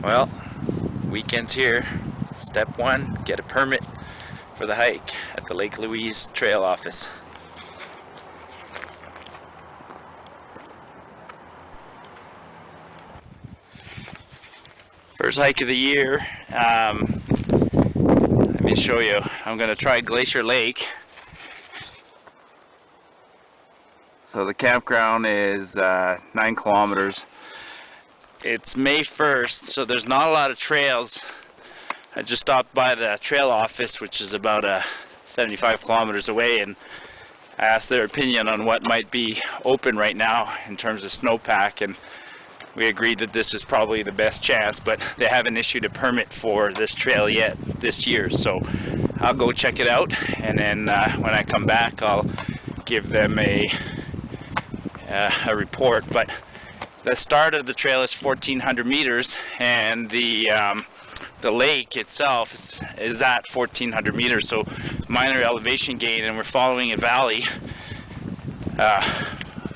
Well, weekend's here. Step one, get a permit for the hike at the Lake Louise Trail Office. First hike of the year. Let me show you. I'm going to try Glacier Lake. So the campground is 9 kilometers. It's May 1st, so there's not a lot of trails. I just stopped by the trail office, which is about 75 kilometers away, and I asked their opinion on what might be open right now in terms of snowpack, and we agreed that this is probably the best chance, but they haven't issued a permit for this trail yet this year, so I'll go check it out, and then when I come back I'll give them a report. But the start of the trail is 1,400 meters, and the lake itself is at 1,400 meters, so minor elevation gain, and we're following a valley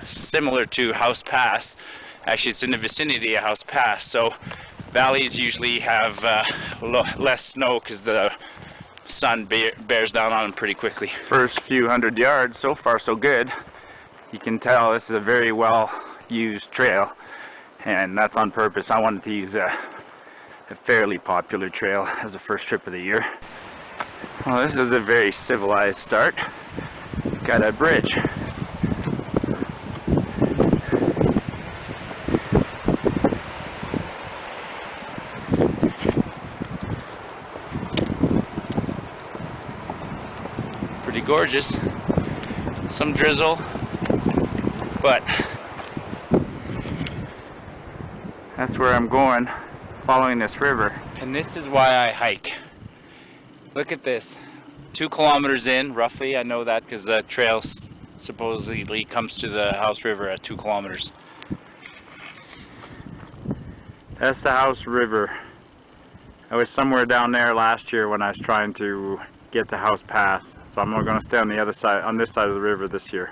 similar to House Pass. Actually, it's in the vicinity of House Pass, so valleys usually have less snow because the sun bears down on them pretty quickly. First few hundred yards, so far so good. You can tell this is a very well used trail, and that's on purpose. I wanted to use a fairly popular trail as the first trip of the year. Well, this is a very civilized start. Got a bridge. Pretty gorgeous. Some drizzle, but that's where I'm going, following this river. And this is why I hike. Look at this. 2 kilometers in, roughly. I know that because the trail supposedly comes to the House River at 2 kilometers. That's the House River. I was somewhere down there last year when I was trying to get to House Pass, so I'm going to stay on the other side, on this side of the river this year.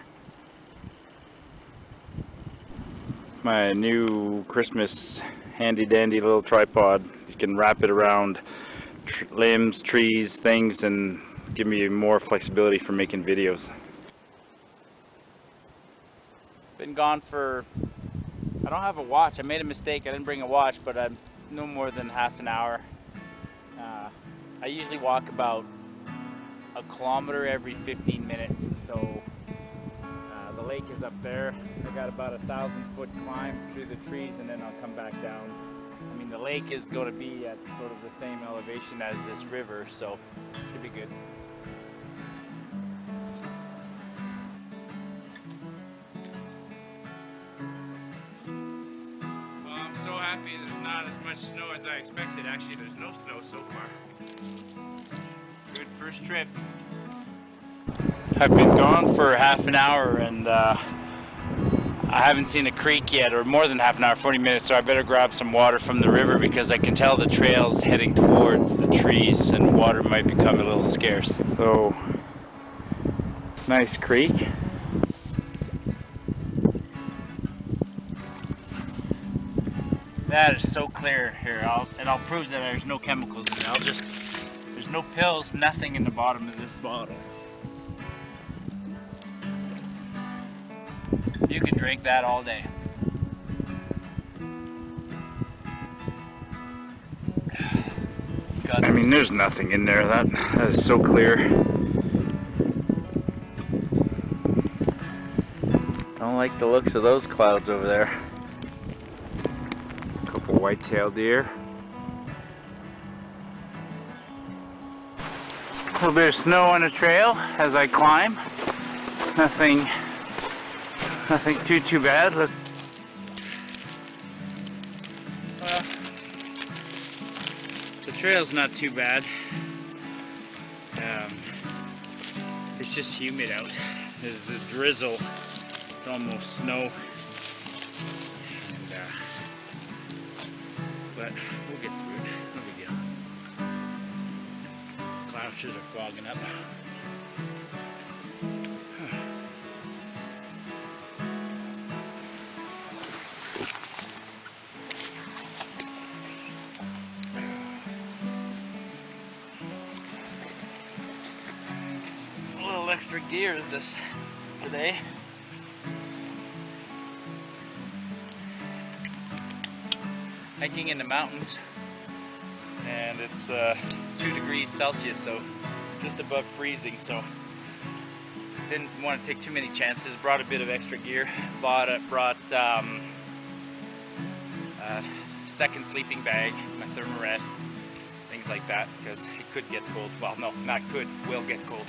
My new Christmas handy dandy little tripod. You can wrap it around limbs, trees, things, and give me more flexibility for making videos. Been gone for, I don't have a watch. I made a mistake. I didn't bring a watch, but I'm no more than half an hour. I usually walk about 1 kilometer every 15 minutes, so the lake is up there. I got about a 1,000-foot climb through the trees, and then I'll come back down. I mean, the lake is going to be at sort of the same elevation as this river, so it should be good. Well, I'm so happy there's not as much snow as I expected. Actually, there's no snow so far. Good first trip. I've been gone for half an hour, and I haven't seen a creek yet, or more than half an hour, 40 minutes, so I better grab some water from the river because I can tell the trail's heading towards the trees and water might become a little scarce. So, nice creek. That is so clear here, and I'll prove that there's no chemicals in it. There's no pills, nothing in the bottom of this bottle. You can drink that all day. I mean, there's nothing in there. That is so clear. Don't like the looks of those clouds over there. A couple white-tailed deer. A little bit of snow on the trail as I climb. Nothing too bad. Look. Well, the trail's not too bad. It's just humid out. There's a drizzle. It's almost snow. And, but we'll get through it. No big deal. Clouds are fogging up. extra gear this today. Hiking in the mountains, and it's 2 degrees Celsius, so just above freezing, so didn't want to take too many chances. Brought a bit of extra gear. Brought second sleeping bag, my thermarest, things like that, because it could get cold. Well, no, not could, will get cold.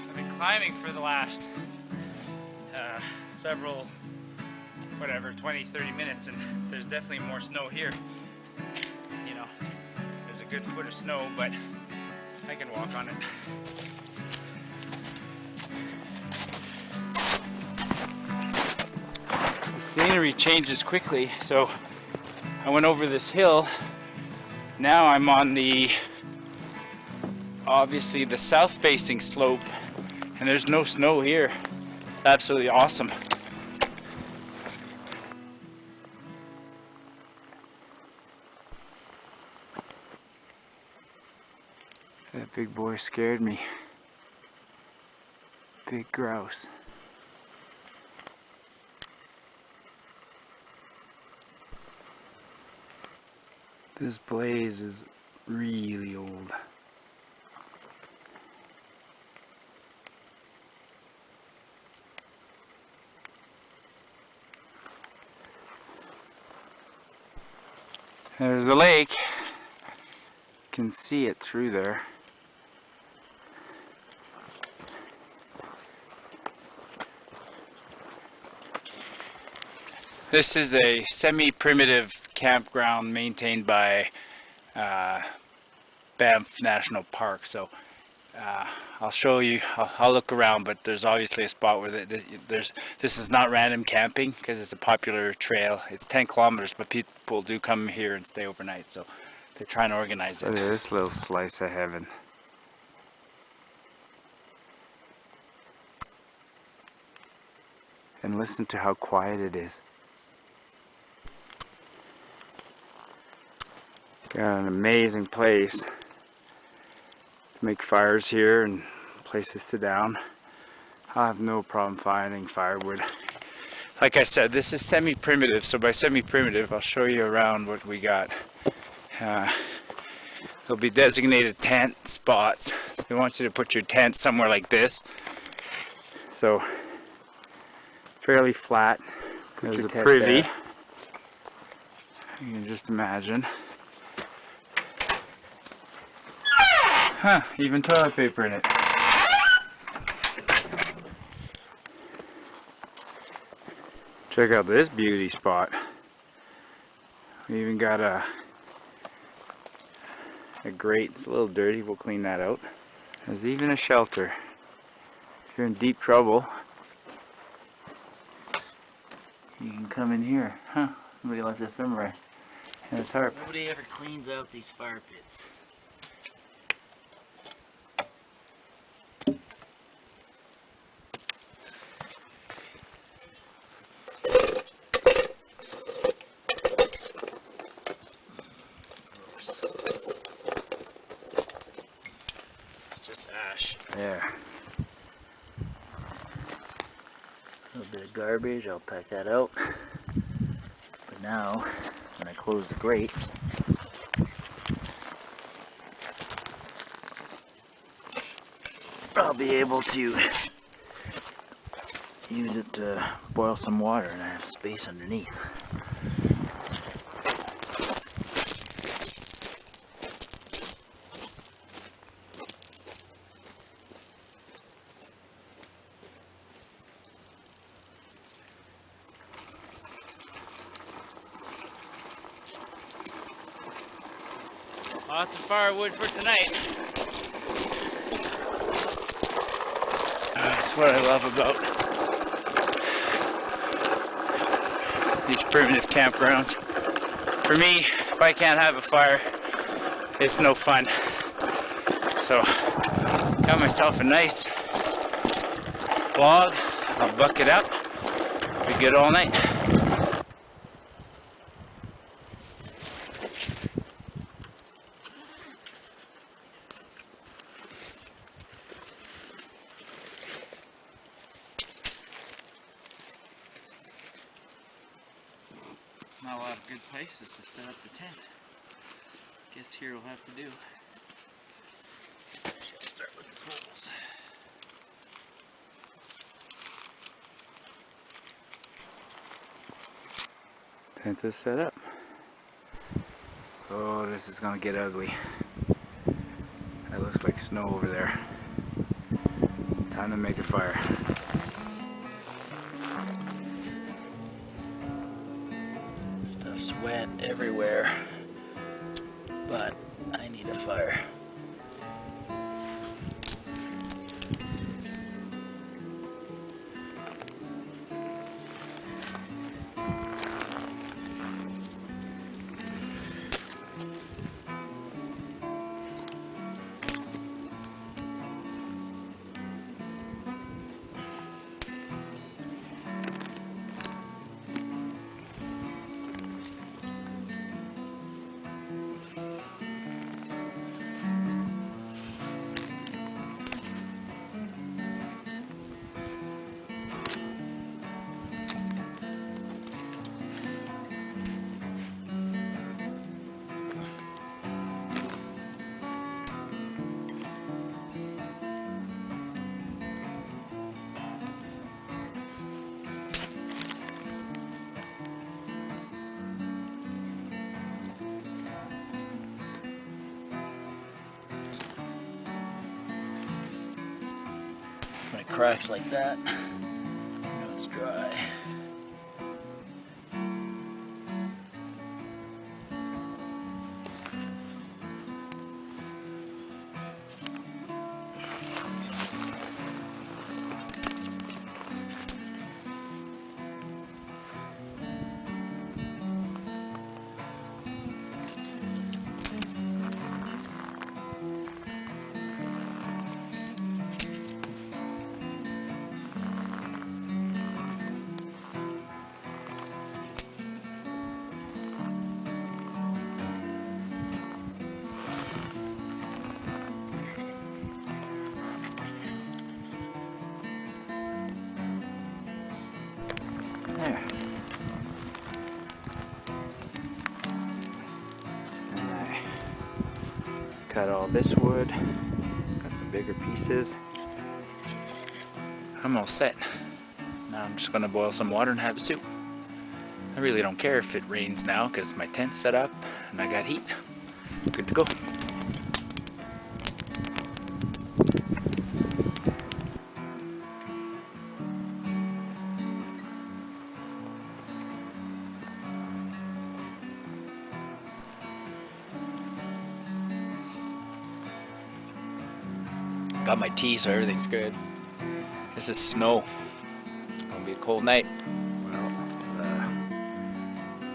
I've been climbing for the last several, 20-30 minutes, and there's definitely more snow here. You know, there's a good foot of snow, but I can walk on it. The scenery changes quickly, so I went over this hill. Now I'm on obviously the south-facing slope, and there's no snow here. Absolutely awesome. That big boy scared me. Big grouse. This blaze is really old. There's a lake. You can see it through there. This is a semi-primitive campground maintained by Banff National Park. So I'll show you, I'll look around, but there's obviously a spot where this is not random camping because it's a popular trail. It's 10 kilometers, but people do come here and stay overnight, so they're trying to organize it. Look at this little slice of heaven. And listen to how quiet it is. Got an amazing place to make fires here and place to sit down. I'll have no problem finding firewood. Like I said, this is semi-primitive, so by semi-primitive I'll show you around what we got. There'll be designated tent spots. They want you to put your tent somewhere like this. So fairly flat. There's a privy. There. You can just imagine. Huh, even toilet paper in it. Check out this beauty spot. We even got a grate. It's a little dirty, we'll clean that out. There's even a shelter. If you're in deep trouble, you can come in here. Huh, somebody left this thermarest and a tarp. Nobody ever cleans out these fire pits. Ash. There. A little bit of garbage, I'll pack that out. But now, when I close the grate, I'll be able to use it to boil some water, and I have space underneath. Lots of firewood for tonight. That's what I love about these primitive campgrounds. For me, if I can't have a fire, it's no fun. So, got myself a nice log. I'll buck it up. Be good all night. not a lot of good places to set up the tent. Guess here we'll have to do. Actually, I'll start with the poles. Tent is set up. Oh, this is gonna get ugly. That looks like snow over there. Time to make a fire. Stuff's wet everywhere, but I need a fire. When it cracks like that, you know it's dry. There. And I cut all this wood, got some bigger pieces. I'm all set. Now I'm just gonna boil some water and have a soup. I really don't care if it rains now because my tent's set up and I got heat. Good to go. Got my tea, so everything's good. This is snow. It's gonna be a cold night. Well,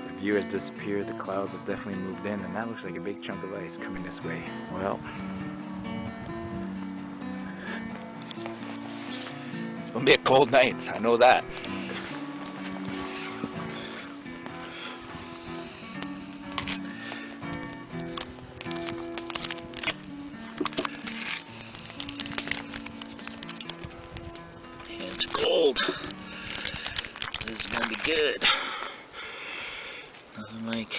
the view has disappeared. The clouds have definitely moved in, and that looks like a big chunk of ice coming this way. Well, it's gonna be a cold night. I know that. Cold. This is gonna be good. Nothing like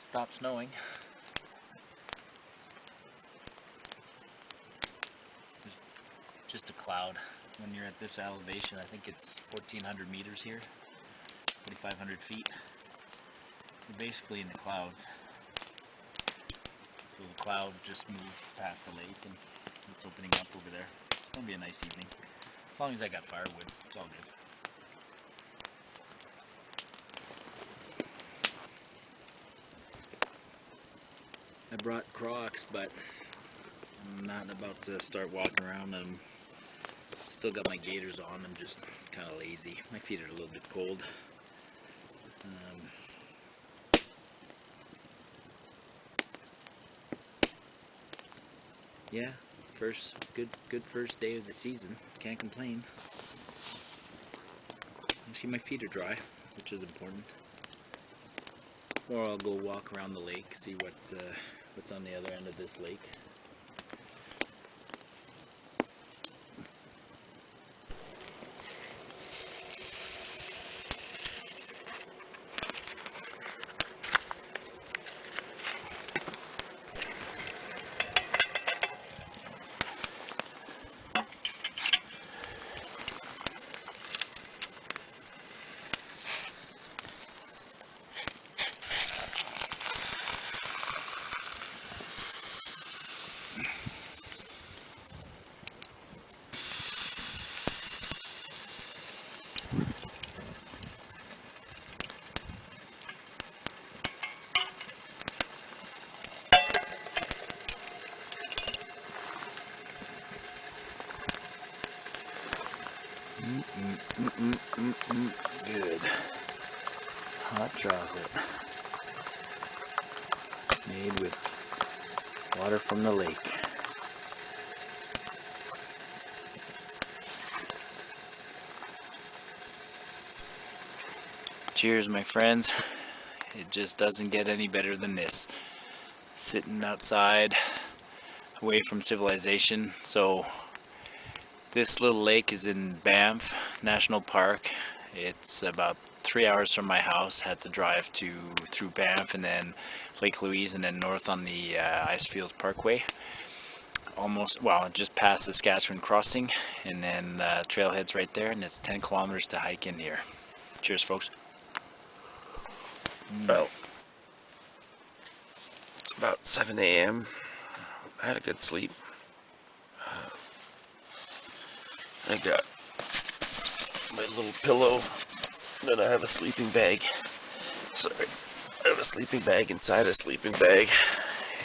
stop snowing. There's just a cloud when you're at this elevation. I think it's 1,400 meters here, 4,500 feet. You're basically in the clouds. So the cloud just moved past the lake and it's opening up over there. It's gonna be a nice evening. As long as I got firewood, it's all good. I brought Crocs, but I'm not about to start walking around in them. Still got my gaiters on, I'm just kind of lazy. My feet are a little bit cold. Yeah, good first day of the season. Can't complain. Actually, my feet are dry, which is important. Or I'll go walk around the lake, see what's on the other end of this lake. Good. Hot chocolate. Made with water from the lake. Cheers, my friends. It just doesn't get any better than this. Sitting outside, away from civilization. So this little lake is in Banff National Park. It's about 3 hours from my house. Had to drive through Banff and then Lake Louise and then north on the Icefields Parkway. Just past the Saskatchewan crossing, and then trailhead's right there, and it's 10 kilometers to hike in here. Cheers, folks. Well, it's about 7 a.m. I had a good sleep. I got my little pillow, and then I have a sleeping bag. Sorry, I have a sleeping bag inside a sleeping bag,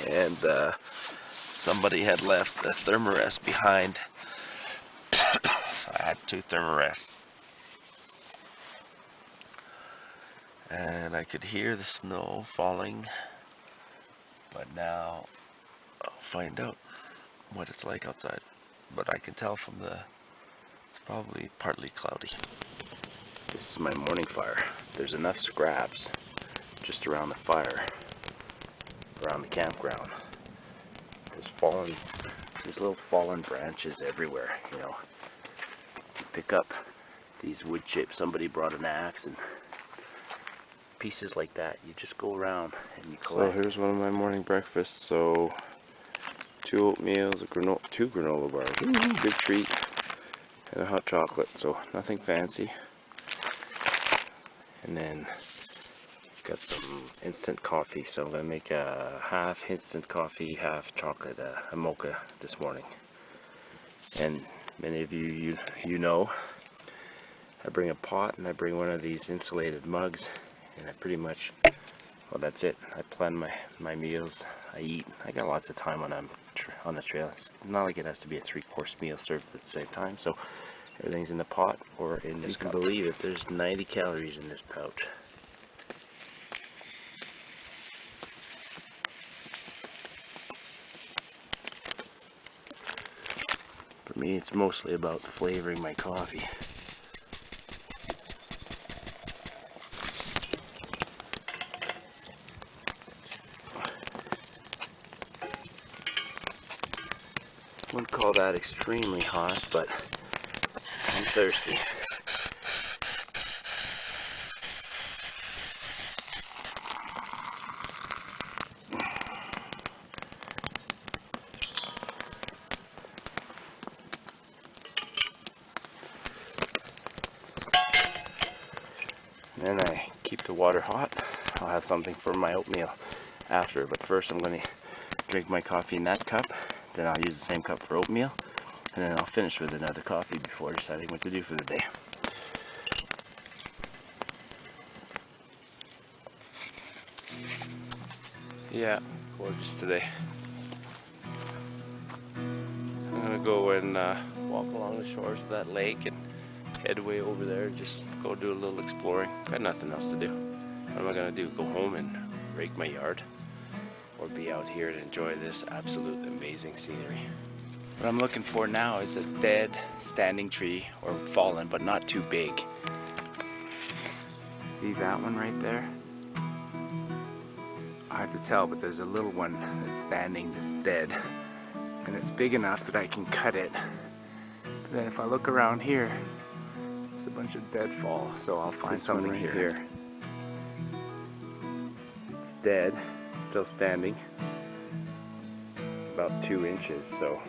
and somebody had left a thermarest behind, so I had 2 thermarests. And I could hear the snow falling, but now I'll find out what it's like outside. But I can tell from it's probably partly cloudy. This is my morning fire. There's enough scraps just around the fire, around the campground. There's little fallen branches everywhere, you know. You pick up these wood chips, somebody brought an axe, and pieces like that, you just go around and you collect. So here's one of my morning breakfasts. So 2 oatmeals, 2 granola bars, ooh, big treat, and a hot chocolate. So nothing fancy. And then got some instant coffee. So I'm gonna make a half instant coffee, half chocolate, a mocha this morning. And many of you know, I bring a pot and I bring one of these insulated mugs. And I pretty much, well, that's it. I plan my meals. I eat. I got lots of time on the trail. It's not like it has to be a 3-course meal served at the same time. So everything's in the pot or in this cup. You can believe it. There's 90 calories in this pouch. For me, it's mostly about flavoring my coffee. I wouldn't call that extremely hot, but I'm thirsty. Then I keep the water hot. I'll have something for my oatmeal after, but first I'm going to drink my coffee in that cup. Then I'll use the same cup for oatmeal, and then I'll finish with another coffee before deciding what to do for the day. Yeah, gorgeous today. I'm gonna go and walk along the shores of that lake and head way over there and just go do a little exploring. Got nothing else to do. What am I gonna do? Go home and rake my yard? Or be out here to enjoy this absolute amazing scenery? What I'm looking for now is a dead standing tree, or fallen, but not too big. See that one right there? Hard to tell, but there's a little one that's standing that's dead. And it's big enough that I can cut it. But then if I look around here, there's a bunch of deadfall, so I'll find something right here. It's dead, still standing. It's about 2 inches, so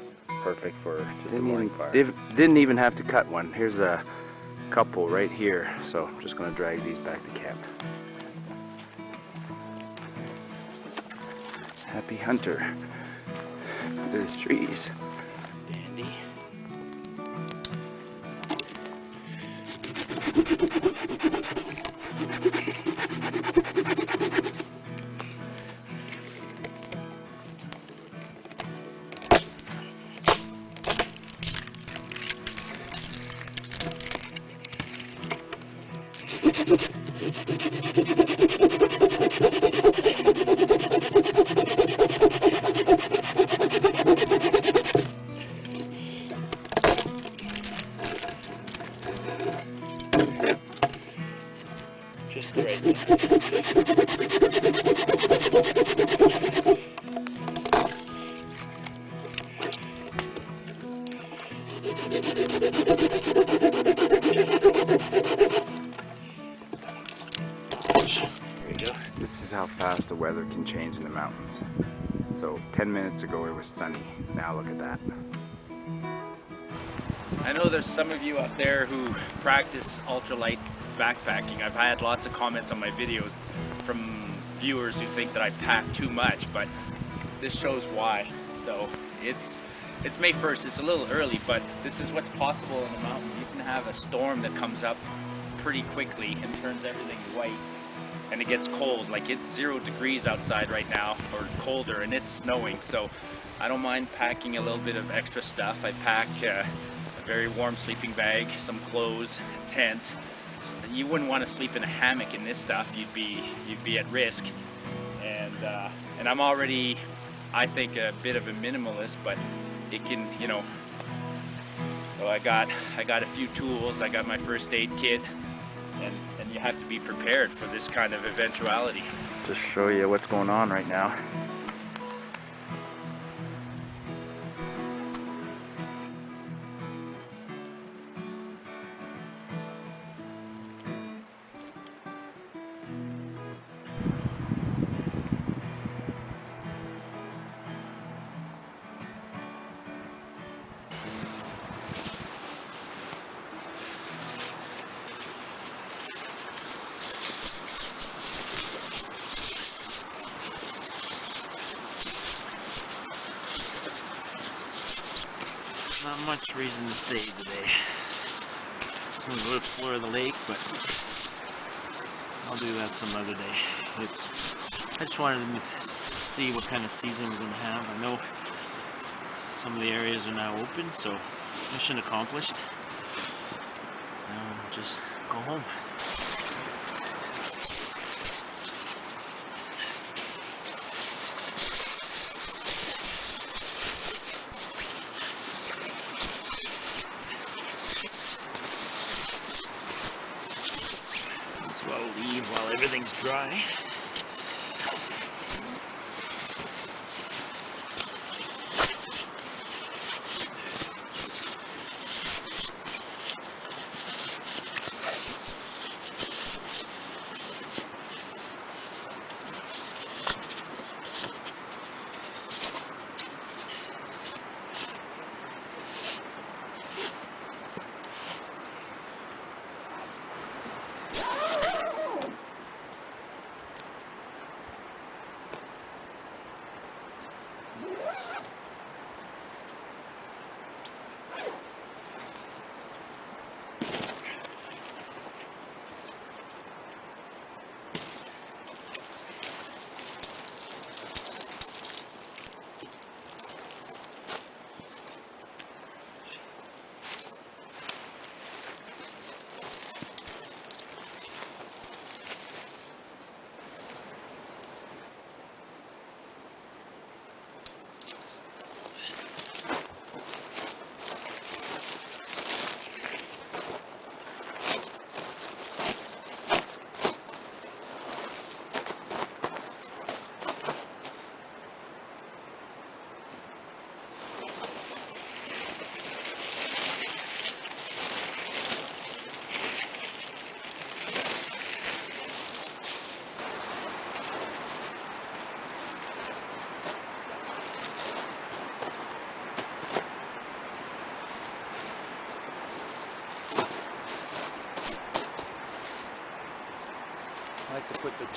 perfect for just a morning fire. Didn't even have to cut one. Here's a couple right here, so I'm just gonna drag these back to camp. Happy hunter. There's trees. Dandy. Just the right size. There we go. This is how fast the weather can change in the mountains. So 10 minutes ago it was sunny. Now look at that. I know there's some of you out there who practice ultralight backpacking. I've had lots of comments on my videos from viewers who think that I pack too much, but this shows why. So it's May 1st, it's a little early, but this is what's possible in the mountain. You can have a storm that comes up pretty quickly and turns everything white, and it gets cold. Like, it's 0 degrees outside right now, or colder, and it's snowing. So I don't mind packing a little bit of extra stuff. I pack a very warm sleeping bag, some clothes, a tent. You wouldn't want to sleep in a hammock in this stuff. You'd be at risk. And I'm already, I think, a bit of a minimalist, but it can, you know. So I got a few tools. I got my first aid kit, and you have to be prepared for this kind of eventuality. Just show you what's going on right now. Not much reason to stay today. I'm gonna go explore the lake, but I'll do that some other day. I just wanted to see what kind of season we're gonna have. I know some of the areas are now open, so mission accomplished. Now just go home. I'll leave while everything's dry.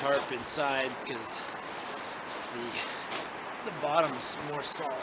tarp inside because the bottom's more solid.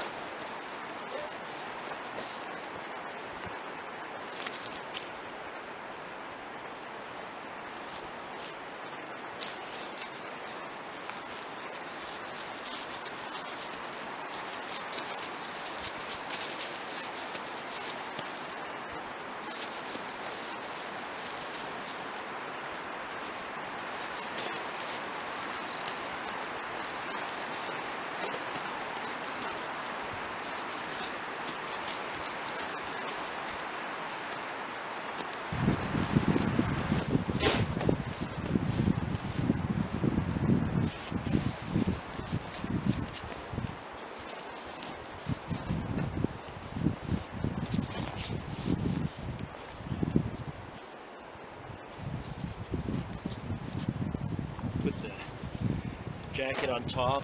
Jacket on top,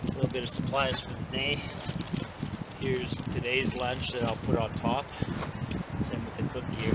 a little bit of supplies for the day. Here's today's lunch that I'll put on top. Same with the cook gear.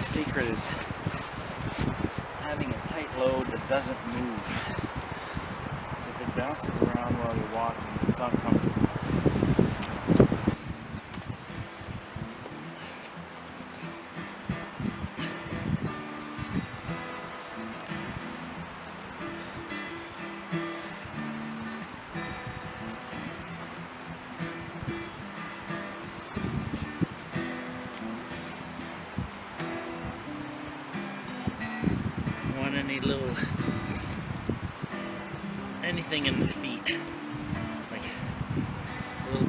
Secret is having a tight load that doesn't move. So if it bounces around while you're walking, it's uncomfortable. Any little anything in the feet, like a little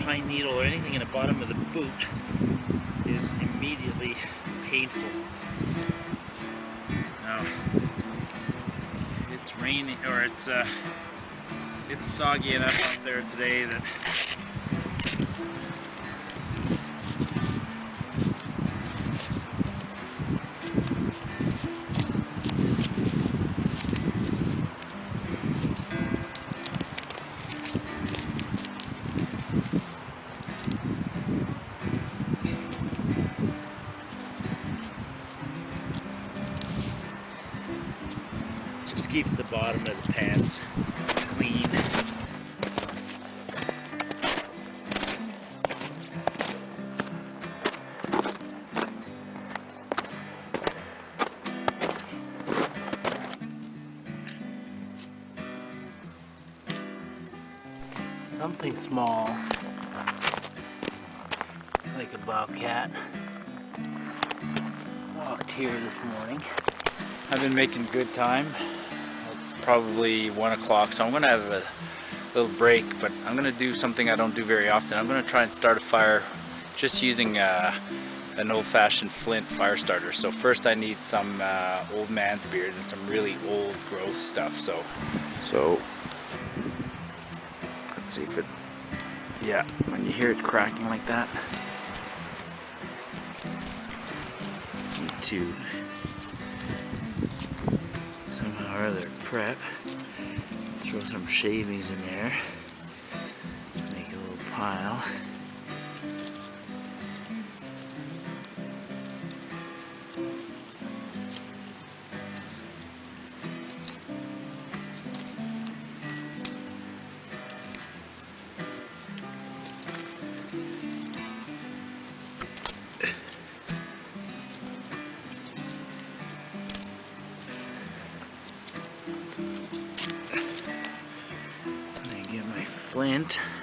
pine needle or anything in the bottom of the boot, is immediately painful. Now it's raining, or it's soggy enough out there today that keeps the bottom of the pants clean. Something small, like a bobcat, walked here this morning. I've been making good time. Probably 1 o'clock, so I'm gonna have a little break, but I'm gonna do something I don't do very often. I'm gonna try and start a fire just using an old-fashioned flint fire starter. So first I need some old man's beard and some really old growth stuff. So let's see if it, yeah, when you hear it cracking like that, need to somehow or other prep, throw some shavings in there, make a little pile. hint.